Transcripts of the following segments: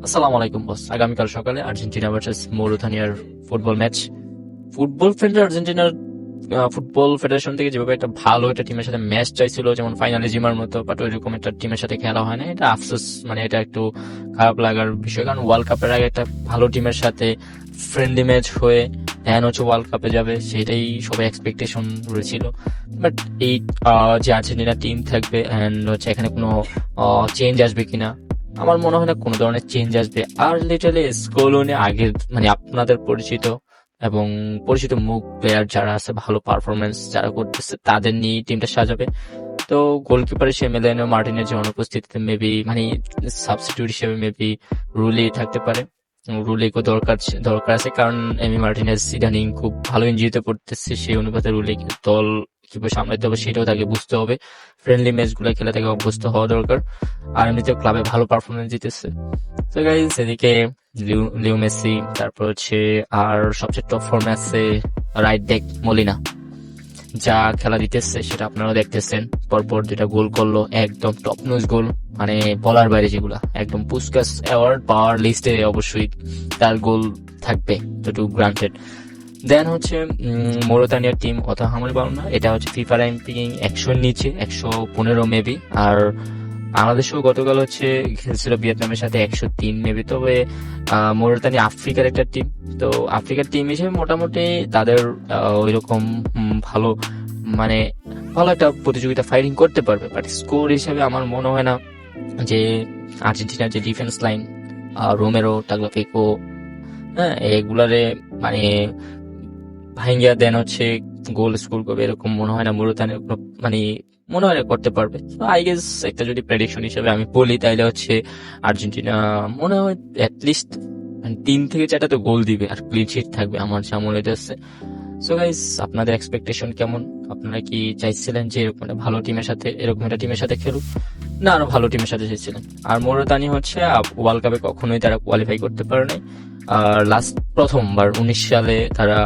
আসসালামু আলাইকুম বস। আগামীকাল সকালে আর্জেন্টিনা ভার্সেস মৌরিতানিয়ার ফুটবল ম্যাচ। ফুটবল ফেডারেশন থেকে যেভাবে একটা ভালো একটা টিমের সাথে ম্যাচ চাইছিল, যেমন ফাইনালে জিমার মতো, বাট ওইরকম একটা টিমের সাথে খেলা হয় না, এটা আফসোস। মানে এটা একটু খারাপ লাগার বিষয়, কারণ ওয়ার্ল্ড কাপের আগে একটা ভালো টিমের সাথে ফ্রেন্ডলি ম্যাচ হয়ে দেন হচ্ছে ওয়ার্ল্ড কাপে যাবে, সেটাই সবাই এক্সপেকটেশন রয়েছিল। বাট এই যে আর্জেন্টিনা টিম থাকবে অ্যান্ড হচ্ছে এখানে কোনো চেঞ্জ আসবে কিনা, আমার মনে হয় না কোনো ধরনের চেঞ্জ আসবে। আর লিটারালি স্কোলনে আগের মানে আপনাদের পরিচিত এবং পরিচিত মুখ প্লেয়ার যারা আছে, ভালো পারফরমেন্স যারা করতেছে, তাদের নিয়ে টিমটা সাজাবে। তো গোলকিপার হিসেবে মেলেনো মার্টিনের যে অনুপস্থিতিতে মেবি মানে সাবস্টিটিউট হিসেবে মেবি রুলি থাকতে পারে। রুলিকে দরকার আছে, কারণ এমি মার্টিনেজ ইদানিং খুব ভালো ইনজুরিতে পড়তেছে, সেই অনুপাতে রুলিকে দল কিভাবে সামলাতে হবে সেটাও তাকে বুঝতে হবে। ফ্রেন্ডলি ম্যাচ গুলো খেলে তাকে অভ্যস্ত হওয়া দরকার। আর এমনিতেও ক্লাবে ভালো পারফরমেন্স দিতেছে। তো গাইস, এদিকে লিও মেসি, তারপর হচ্ছে আর সবচেয়ে টপ ফর্মে আছে রাইট ব্যাক মলিনা। যা খেলা দিতেছে সেটা আপনারা দেখতেছেন, পরপর 2টা গোল করলো, একদম টপ নোজ গোল, মানে বলার বাইরে, যেগুলা একদম পুস্কাস অ্যাওয়ার্ড পাওয়ার লিস্টে অবশ্যই তার গোল থাকবে, তো গ্রান্টেড। দেন হচ্ছে মৌরিতানিয়ার টিম অত হামারি পারো না, এটা হচ্ছে ফিফা র্যাঙ্কিং 100-র নিচে, 115 মেবি। আর বাংলাদেশও গতকাল হচ্ছে খেলছিল ভিয়েতনামের সাথে 103 মেবি। তবে মৌরিতানিয়া আফ্রিকার একটা টিম, তো আফ্রিকার টিম হিসেবে মোটামুটি তাদের ওইরকম ভালো, মানে ভালো একটা প্রতিযোগিতা ফাইটিং করতে পারবে। বাট স্কোর হিসেবে আমার মনে হয় না যে আর্জেন্টিনার যে ডিফেন্স লাইন, রোমেরো, টাগলাফিকো, হ্যাঁ, এগুলারে মানে ভাঙ্গিয়া দেন হচ্ছে গোল স্কোর করবে, এরকম মনে হয় না মৌরিতানিয়া মানে মনে হয় না করতে পারবে। আই গেস একটা যদি প্রেডিকশন হিসেবে আমি বলি, তাইলে হচ্ছে আর্জেন্টিনা মনে হয় অ্যাটলিস্ট 3 থেকে 4টা তো গোল দিবে আর ক্লিন শিট থাকবে, আমার যা মনে হচ্ছে। সো গাইস, আপনাদের এক্সপেকটেশন কেমন? আপনারা কি চাইছিলেন যে এরকম একটা ভালো টিমের সাথে, এরকম একটা টিমের সাথে খেলুক, না আরো ভালো টিমের সাথে চাইছিলেন? আর মৌরিতানিয়া হচ্ছে ওয়ার্ল্ড কাপে কখনোই তারা কোয়ালিফাই করতে পারে নাই। আর লাস্ট প্রথমবার 19 সালে তারা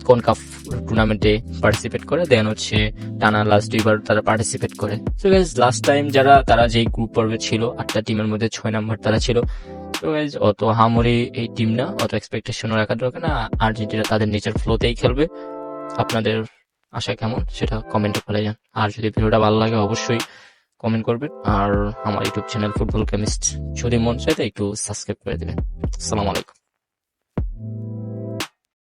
কনকাফ টুর্নামেন্টে পার্টিসিপেট করে, দেন হচ্ছে টানা লাস্ট 2বার তারা পার্টিসিপেট করে। সো গাইস, লাস্ট টাইম তারা যেই গ্রুপ পর্বে ছিল, 8টা টিমের মধ্যে 6 নাম্বার তারা ছিল। সো গাইস, অত হামরি এই টিম না, অত এক্সপেকটেশন রাখার দরকার না। আর্জেন্টিনা তাদের নিচের ফ্লোতেই খেলবে। আপনাদের আশা কেমন সেটা কমেন্টে বলে যান। আর যদি ভিডিওটা ভালো লাগে অবশ্যই কমেন্ট করবেন, আর আমার ইউটিউব চ্যানেল ফুটবল কেমিস্ট যদি মন চায় একটু সাবস্ক্রাইব করে দেবেন। আসসালামু আলাইকুম।